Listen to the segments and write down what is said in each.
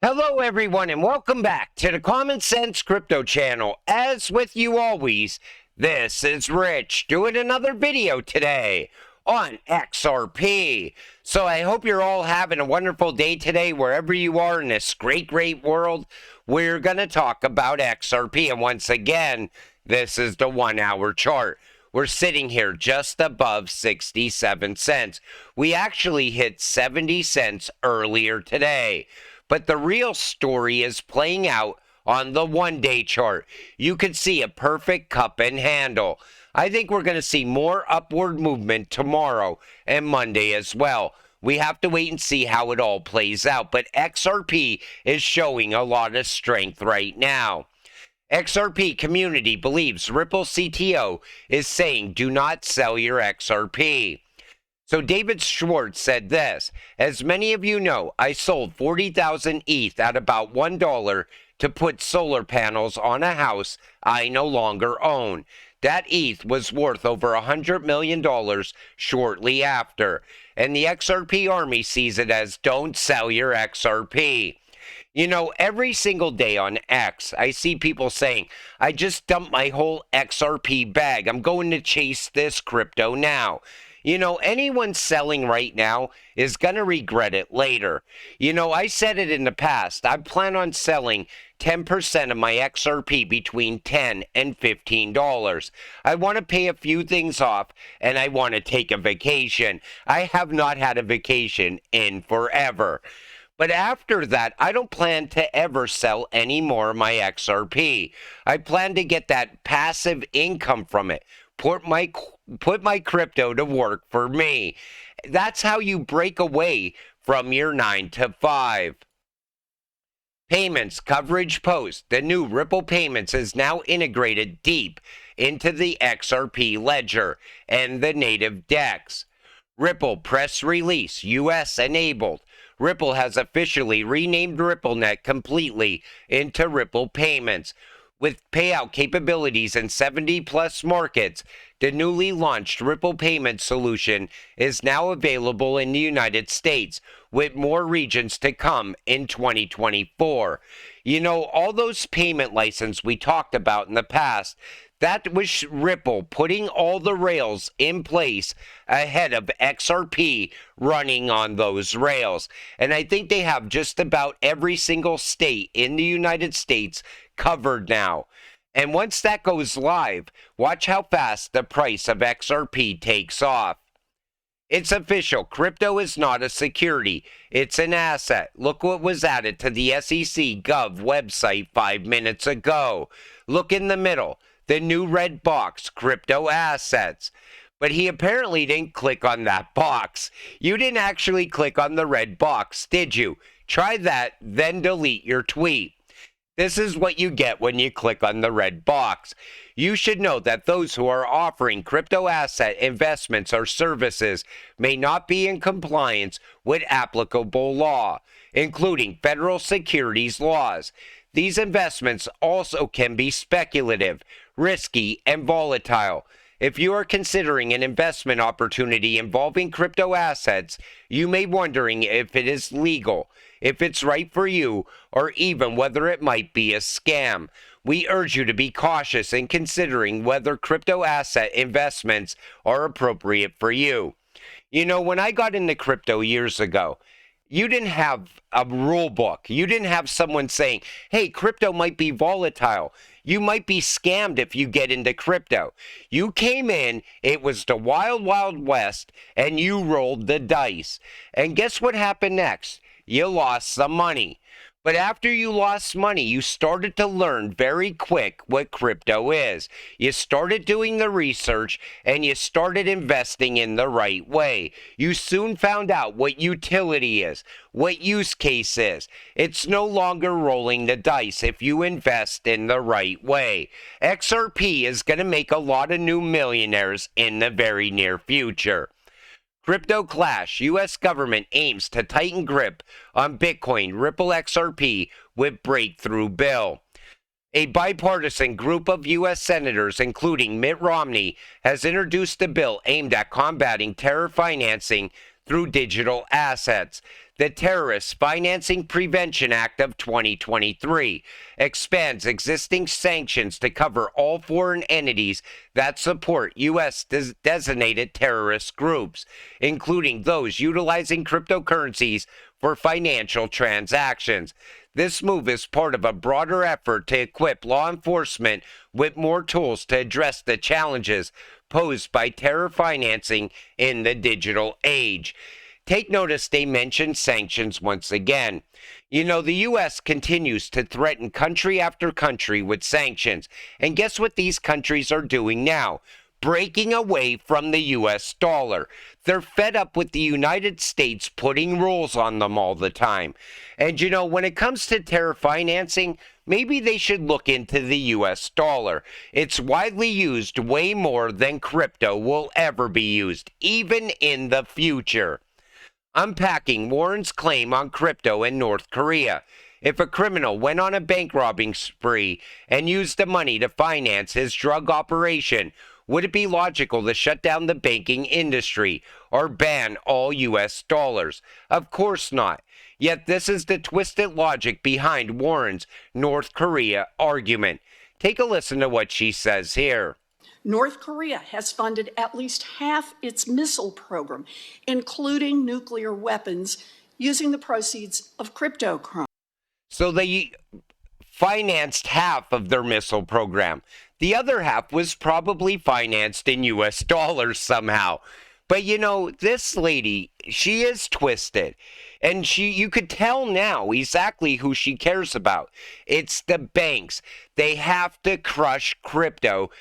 Hello, everyone, and welcome back to the Common Sense Crypto channel. As with you always, this is Rich doing another video today on XRP. So I hope you're all having a wonderful day today, wherever you are in this great world. We're going to talk about XRP, and once again, this is the 1 hour chart. We're sitting here just above 67 cents. We actually hit 70 cents earlier today. But the real story is playing out on the 1 day chart. You can see a perfect cup and handle. I think we're going to see more upward movement tomorrow and Monday as well. We have to wait and see how it all plays out. But XRP is showing a lot of strength right now. XRP community believes Ripple CTO is saying do not sell your XRP. So David Schwartz said this: as many of you know, I sold 40,000 ETH at about $1 to put solar panels on a house I no longer own. That ETH was worth over $100 million shortly after. And the XRP army sees it as don't sell your XRP. You know, every single day on X, I see people saying, I just dumped my whole XRP bag. I'm going to chase this crypto now. You know, anyone selling right now is going to regret it later. You know, I said it in the past. I plan on selling 10% of my XRP between $10 and $15. I want to pay a few things off, and I want to take a vacation. I have not had a vacation in forever. But after that, I don't plan to ever sell any more of my XRP. I plan to get that passive income from it. Put my crypto to work for me. That's how you break away from your 9 to 5. Payments coverage post. The new Ripple Payments is now integrated deep into the XRP ledger and the native DEX. Ripple press release, US enabled. Ripple has officially renamed RippleNet completely into Ripple Payments. With payout capabilities in 70-plus markets, the newly launched Ripple Payment solution is now available in the United States, with more regions to come in 2024. You know, all those payment licenses we talked about in the past, that was Ripple putting all the rails in place ahead of XRP running on those rails. And I think they have just about every single state in the United States covered now. And once that goes live, watch how fast the price of XRP takes off. It's official. Crypto is not a security. It's an asset. Look what was added to the SEC Gov website 5 minutes ago. Look in the middle. The new red box, crypto assets. But he apparently didn't click on that box. You didn't actually click on the red box, did you? Try that, then delete your tweet. This is what you get when you click on the red box. You should know that those who are offering crypto asset investments or services may not be in compliance with applicable law, including federal securities laws. These investments also can be speculative, risky, and volatile. If you are considering an investment opportunity involving crypto assets, you may be wondering if it is legal, if it's right for you, or even whether it might be a scam. We urge you to be cautious in considering whether crypto asset investments are appropriate for you. You know, when I got into crypto years ago, you didn't have a rule book. You didn't have someone saying, hey, crypto might be volatile. You might be scammed if you get into crypto. You came in, it was the wild, wild west, and you rolled the dice. And guess what happened next? You lost some money. But after you lost money, you started to learn very quick what crypto is. You started doing the research and you started investing in the right way. You soon found out what utility is, what use case is. It's no longer rolling the dice if you invest in the right way. XRP is going to make a lot of new millionaires in the very near future. Crypto clash. U.S. government aims to tighten grip on Bitcoin, Ripple XRP with breakthrough bill. A bipartisan group of U.S. senators, including Mitt Romney, has introduced a bill aimed at combating terror financing through digital assets. The Terrorist Financing Prevention Act of 2023 expands existing sanctions to cover all foreign entities that support U.S. designated terrorist groups, including those utilizing cryptocurrencies for financial transactions. This move is part of a broader effort to equip law enforcement with more tools to address the challenges posed by terror financing in the digital age. Take notice they mention sanctions once again. You know, the U.S. continues to threaten country after country with sanctions. And guess what these countries are doing now? Breaking away from the U.S. dollar. They're fed up with the United States putting rules on them all the time. And you know, when it comes to terror financing, maybe they should look into the U.S. dollar. It's widely used way more than crypto will ever be used, even in the future. Unpacking Warren's claim on crypto in North Korea. If a criminal went on a bank robbing spree and used the money to finance his drug operation, would it be logical to shut down the banking industry or ban all U.S. dollars? Of course not. Yet this is the twisted logic behind Warren's North Korea argument. Take a listen to what she says here. North Korea has funded at least half its missile program, including nuclear weapons, using the proceeds of cryptocurrency. So they financed half of their missile program. The other half was probably financed in U.S. dollars somehow. But you know, this lady, she is twisted. And you could tell now exactly who she cares about. It's the banks. They have to crush crypto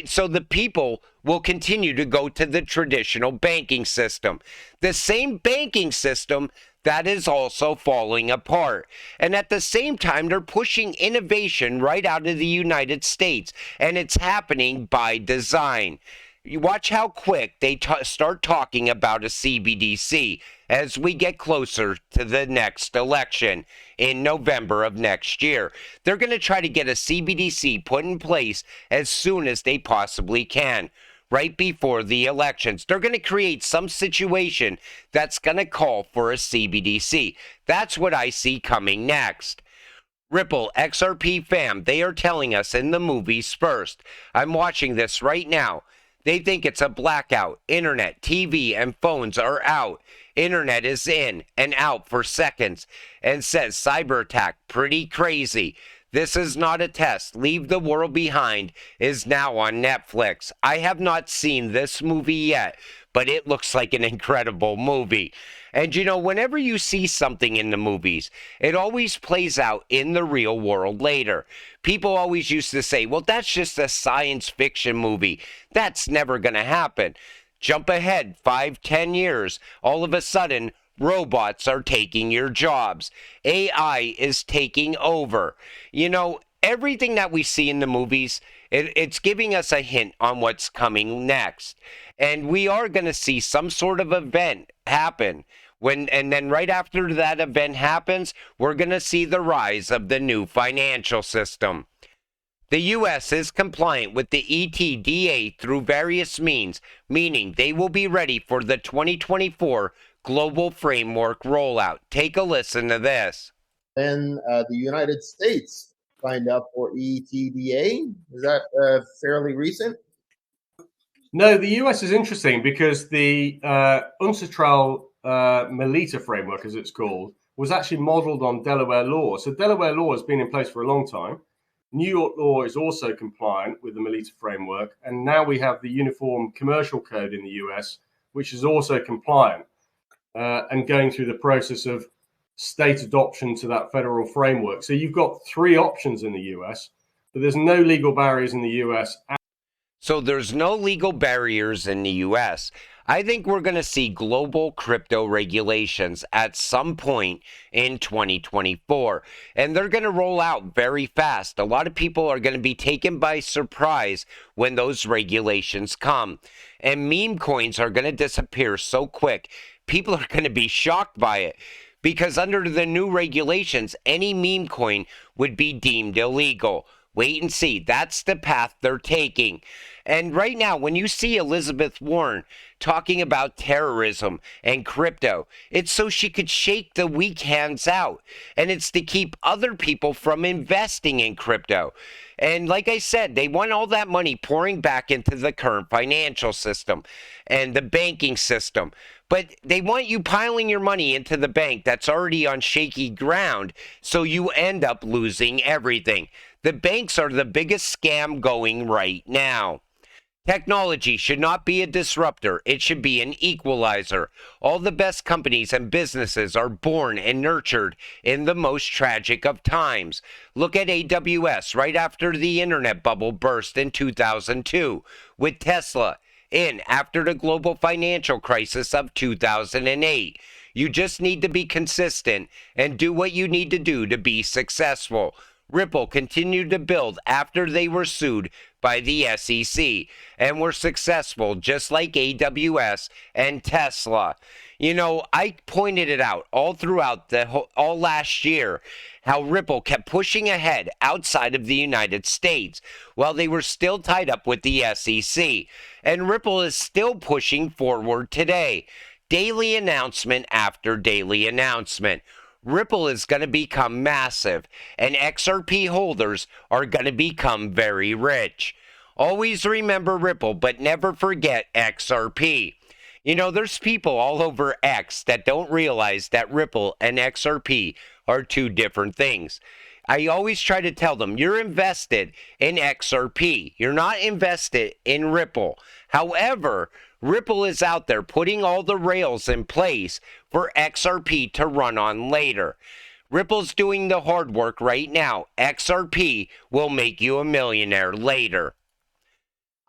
so the people will continue to go to the traditional banking system. The same banking system that is also falling apart. And at the same time, they're pushing innovation right out of the United States. And it's happening by design. You watch how quick they start talking about a CBDC as we get closer to the next election in November of next year. They're going to try to get a CBDC put in place as soon as they possibly can, right before the elections. They're going to create some situation that's going to call for a CBDC. That's what I see coming next. Ripple XRP fam, they are telling us in the movies first. I'm watching this right now. They think it's a blackout. Internet, TV, and phones are out. Internet is in and out for seconds. And says cyber attack, pretty crazy. This is not a test. Leave the World Behind is now on Netflix. I have not seen this movie yet, but it looks like an incredible movie. And you know, whenever you see something in the movies, it always plays out in the real world later. People always used to say, well, that's just a science fiction movie. That's never going to happen. Jump ahead 5-10 years. All of a sudden, robots are taking your jobs. AI is taking over. You know, everything that we see in the movies, it's giving us a hint on what's coming next. And we are going to see some sort of event happen. And then right after that event happens, we're going to see the rise of the new financial system. The U.S. is compliant with the ETDA through various means, meaning they will be ready for the 2024 Global Framework rollout. Take a listen to this. Then the United States signed up for ETDA. Is that fairly recent? No, the US is interesting because the UNCITRAL Melita framework, as it's called, was actually modeled on Delaware law. So Delaware law has been in place for a long time. New York law is also compliant with the Melita framework. And now we have the Uniform Commercial Code in the US, which is also compliant and going through the process of state adoption to that federal framework. So you've got three options in the US, but there's no legal barriers in the US. So there's no legal barriers in the U.S. I think we're going to see global crypto regulations at some point in 2024. And they're going to roll out very fast. A lot of people are going to be taken by surprise when those regulations come. And meme coins are going to disappear so quick. People are going to be shocked by it. Because under the new regulations, any meme coin would be deemed illegal. Wait and see. That's the path they're taking. And right now, when you see Elizabeth Warren talking about terrorism and crypto, it's so she could shake the weak hands out. And it's to keep other people from investing in crypto. And like I said, they want all that money pouring back into the current financial system and the banking system. But they want you piling your money into the bank that's already on shaky ground, so you end up losing everything. The banks are the biggest scam going right now. Technology should not be a disruptor. It should be an equalizer. All the best companies and businesses are born and nurtured in the most tragic of times. Look at AWS right after the internet bubble burst in 2002, with Tesla in after the global financial crisis of 2008. You just need to be consistent and do what you need to do to be successful. Ripple continued to build after they were sued by the SEC and were successful just like AWS and Tesla. You know, I pointed it out all throughout all last year how Ripple kept pushing ahead outside of the United States while they were still tied up with the SEC. And Ripple is still pushing forward today. Daily announcement after daily announcement. Ripple is going to become massive, and XRP holders are going to become very rich. Always remember Ripple, but never forget XRP. You know, there's people all over X that don't realize that Ripple and XRP are two different things. I always try to tell them, you're invested in XRP. You're not invested in Ripple. However, Ripple is out there putting all the rails in place for XRP to run on later. Ripple's doing the hard work right now. XRP will make you a millionaire later.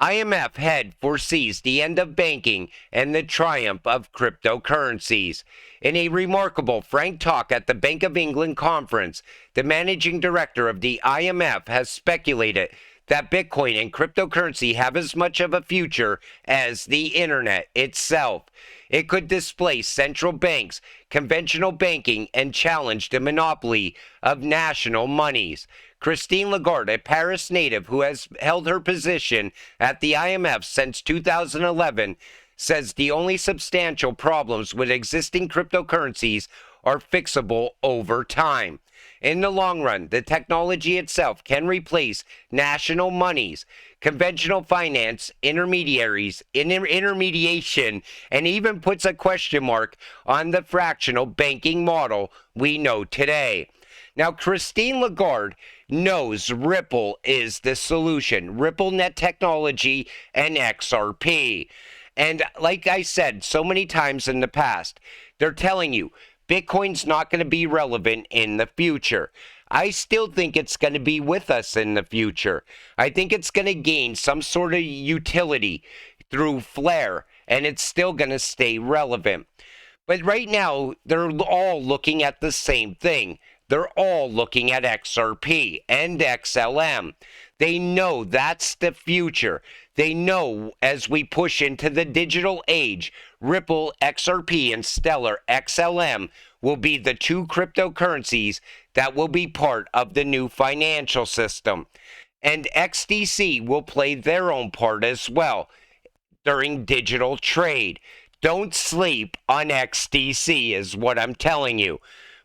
IMF head foresees the end of banking and the triumph of cryptocurrencies. In a remarkable frank talk at the Bank of England conference, the managing director of the IMF has speculated that Bitcoin and cryptocurrency have as much of a future as the internet itself. It could displace central banks, conventional banking, and challenge the monopoly of national monies. Christine Lagarde, a Paris native who has held her position at the IMF since 2011, says the only substantial problems with existing cryptocurrencies are fixable over time. In the long run, the technology itself can replace national monies, conventional finance, intermediation, and even puts a question mark on the fractional banking model we know today. Now, Christine Lagarde knows Ripple is the solution. Ripple Net Technology and XRP. And like I said so many times in the past, they're telling you Bitcoin's not going to be relevant in the future. I still think it's going to be with us in the future. I think it's going to gain some sort of utility through Flare, and it's still going to stay relevant. But right now, they're all looking at the same thing. They're all looking at XRP and XLM. They know that's the future. They know as we push into the digital age, Ripple, XRP, and Stellar XLM will be the two cryptocurrencies that will be part of the new financial system. And XDC will play their own part as well during digital trade. Don't sleep on XDC is what I'm telling you.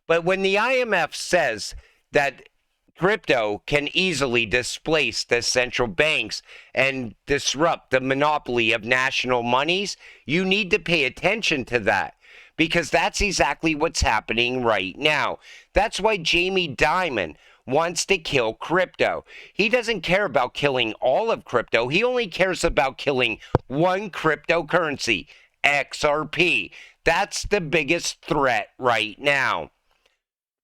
But when the IMF says that crypto can easily displace the central banks and disrupt the monopoly of national monies, you need to pay attention to that, because that's exactly what's happening right now. That's why Jamie Dimon wants to kill crypto. He doesn't care about killing all of crypto. He only cares about killing one cryptocurrency, XRP. That's the biggest threat right now.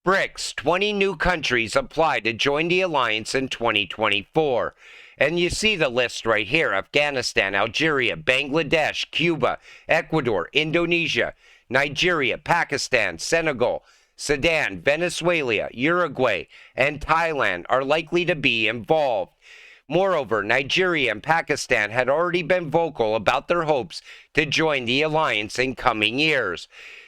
BRICS, 20 new countries apply to join the alliance in 2024. And you see the list right here: Afghanistan, Algeria, Bangladesh, Cuba, Ecuador, Indonesia, Nigeria, Pakistan, Senegal, Sudan, Venezuela, Uruguay, and Thailand are likely to be involved. Moreover, Nigeria and Pakistan had already been vocal about their hopes to join the alliance in coming years.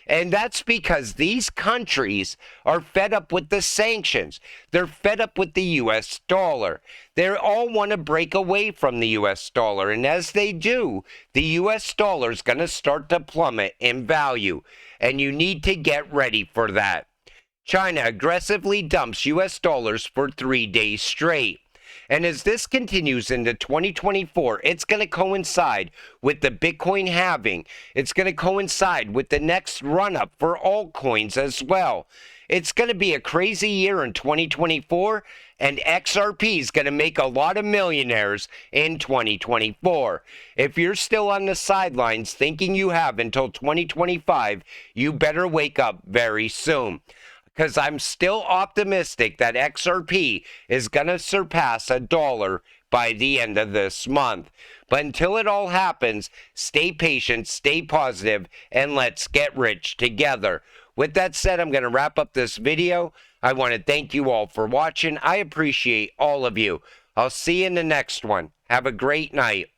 And that's because these countries are fed up with the sanctions. They're fed up with the US dollar. They all want to break away from the US dollar. And as they do, the US dollar is going to start to plummet in value. And you need to get ready for that. China aggressively dumps US dollars for 3 days straight. And as this continues into 2024, it's going to coincide with the Bitcoin halving. It's going to coincide with the next run-up for altcoins as well. It's going to be a crazy year in 2024, and XRP is going to make a lot of millionaires in 2024. If you're still on the sidelines thinking you have until 2025, you better wake up very soon. Because I'm still optimistic that XRP is going to surpass $1 by the end of this month. But until it all happens, stay patient, stay positive, and let's get rich together. With that said, I'm going to wrap up this video. I want to thank you all for watching. I appreciate all of you. I'll see you in the next one. Have a great night.